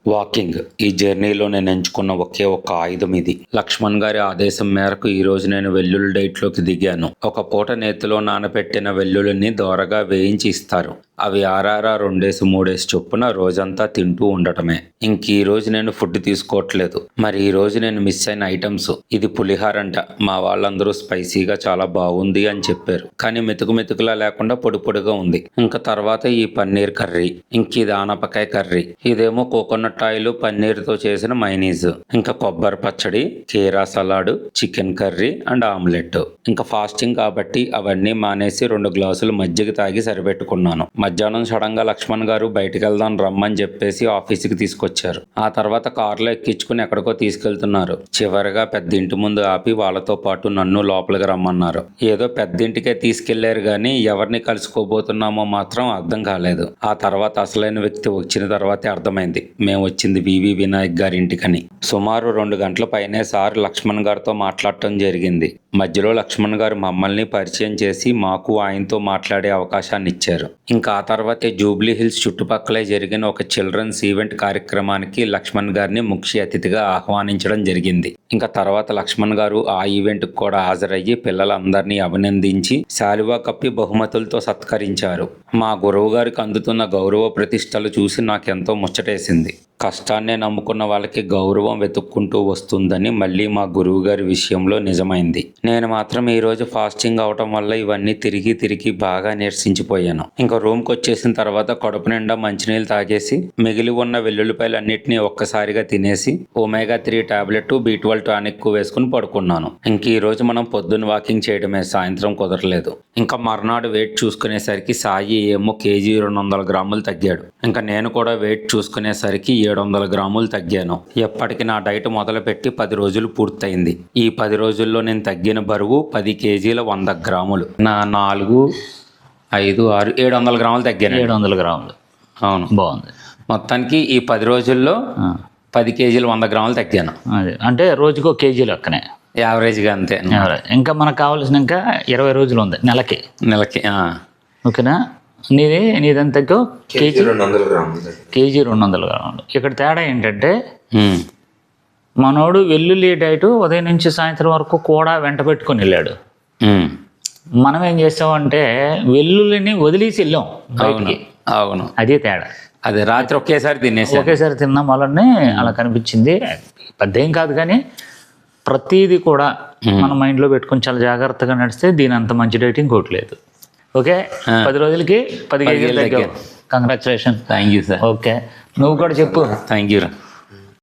Walking ఈ జర్నీలో నేను ఎంచుకున్న ఒకే ఒక్క ఆయుధం ఇది. లక్ష్మణ్ గారి ఆదేశం మేరకు ఈ రోజు నేను వెల్లుల్లి డైట్లోకి దిగాను. ఒక పూట నేతిలో నానబెట్టిన వెల్లుల్లిని దోరగా వేయించి ఇస్తారు. అవి ఆరారా 2-3 చొప్పున రోజంతా తింటూ ఉండటమే. ఇంక ఈ రోజు నేను ఫుడ్ తీసుకోవట్లేదు. మరి ఈ రోజు నేను మిస్ అయిన ఐటమ్స్, ఇది పులిహారంట. మా వాళ్ళందరూ స్పైసీగా చాలా బాగుంది అని చెప్పారు. కానీ మెతుకులా లేకుండా పొడి పొడిగా ఉంది. ఇంకా తర్వాత ఈ పన్నీర్ కర్రీ, ఇంక ఇది ఆనపకాయ కర్రీ, ఇదేమో కోకోనట్ ఆయిల్ పన్నీర్తో చేసిన మైనీస్, ఇంకా కొబ్బరి పచ్చడి, కీరా salad, chicken curry and omelette. ఇంకా ఫాస్టింగ్ కాబట్టి అవన్నీ మానేసి 2 గ్లాసులు మజ్జిగ తాగి సరిపెట్టుకున్నాను. మధ్యాహ్నం సడన్ గా లక్ష్మణ్ గారు బయటికి వెళ్దాం రమ్మని చెప్పేసి ఆఫీస్కి తీసుకొచ్చారు. ఆ తర్వాత కారులో ఎక్కించుకుని ఎక్కడికో తీసుకెళ్తున్నారు. చివరిగా పెద్ద ఇంటి ముందు ఆపి వాళ్ళతో పాటు నన్ను లోపలికి రమ్మన్నారు. ఏదో పెద్దింటికే తీసుకెళ్లారు గాని ఎవరిని కలుసుకోబోతున్నామో మాత్రం అర్థం కాలేదు. ఆ తర్వాత అసలైన వ్యక్తి వచ్చిన తర్వాతే అర్థమైంది మేము వచ్చింది వివి వినాయక్ గారి ఇంటికని. సుమారు 2 గంటల పైనే సార్ లక్ష్మణ్ గారితో మాట్లాడటం జరిగింది. మధ్యలో లక్ష్మణ్ గారు మమ్మల్ని పరిచయం చేసి మాకు ఆయనతో మాట్లాడే అవకాశాన్ని ఇచ్చారు. ఇంకా ఆ తర్వాతే జూబ్లీ హిల్స్ చుట్టుపక్కలే జరిగిన ఒక చిల్డ్రన్స్ ఈవెంట్ కార్యక్రమానికి లక్ష్మణ్ గారిని ముఖ్య అతిథిగా ఆహ్వానించడం జరిగింది. ఇంకా తర్వాత లక్ష్మణ్ గారు ఆ ఈవెంట్ కూడా హాజరయ్యి పిల్లలందరినీ అభినందించి శాలువా కప్పి బహుమతులతో సత్కరించారు. మా గురువు గారికి అందుతున్న గౌరవ ప్రతిష్టలు చూసి నాకెంతో ముచ్చటేసింది. కష్టాన్నే నమ్ముకున్న వాళ్ళకి గౌరవం వెతుక్కుంటూ వస్తుందని మళ్ళీ మా గురువు గారి విషయంలో నిజమైంది. నేను మాత్రం ఈరోజు ఫాస్టింగ్ అవటం వల్ల ఇవన్నీ తిరిగి బాగా నీరసించిపోయాను. ఇంకా రూమ్కి వచ్చేసిన తర్వాత కడుపు నిండా మంచినీళ్ళు తాగేసి మిగిలి ఉన్న వెల్లుల్లిపాయలన్నింటినీ ఒక్కసారిగా తినేసి ఒమేగా 3 టాబ్లెట్, B12 టానిక్ వేసుకుని పడుకున్నాను. ఇంక ఈ రోజు మనం పొద్దున్న వాకింగ్ చేయడమే, సాయంత్రం కుదరలేదు. ఇంకా మర్నాడు వెయిట్ చూసుకునేసరికి సాయి ఏమో కేజీ 200 గ్రాములు తగ్గాడు. ఇంకా నేను కూడా వెయిట్ చూసుకునేసరికి 700 గ్రాములు తగ్గాను. ఎప్పటికి నా డైట్ మొదలుపెట్టి 10 రోజులు పూర్తయింది. ఈ 10 రోజుల్లో నేను తగ్గిన బరువు 10 కేజీల 100 గ్రాములు. నా 4, 5, 6, 700 గ్రాములు తగ్గాను. 700 గ్రాములు. అవును, బాగుంది. మొత్తానికి ఈ 10 రోజుల్లో 10 కేజీలు 100 గ్రాములు తగ్గాను. అదే అంటే రోజుకో కేజీ లెక్కనే, యావరేజ్గా అంతే. ఇంకా మనకు కావాల్సిన ఇంకా 20 రోజులు ఉంది నెలకి. ఓకేనా? నీదంత కేజీ 200 గ్రాములు. ఇక్కడ తేడా ఏంటంటే మనోడు వెల్లుల్లి డైట్ ఉదయం నుంచి సాయంత్రం వరకు కూడా వెంట పెట్టుకొని వెళ్ళాడు. మనం ఏం చేస్తామంటే వెల్లుల్లిని వదిలేసి వెళ్ళాం బయటికి. అవును, అదే తేడా. అదే రాత్రి ఒకేసారి తిన్నాం వాళ్ళని అలా కనిపించింది. పెద్ద ఏం కాదు కానీ ప్రతిదీ కూడా మన మైండ్లో పెట్టుకొని చాలా జాగ్రత్తగా నడిస్తే దీని అంత మంచి డైట్ ఇంకోటి లేదు. ఓకే, 10 రోజులకి 10 కేజీలు తగ్గావు. Congratulation. Thank you sir. Okay, నువ్వు కూడా చెప్పు. Thank you.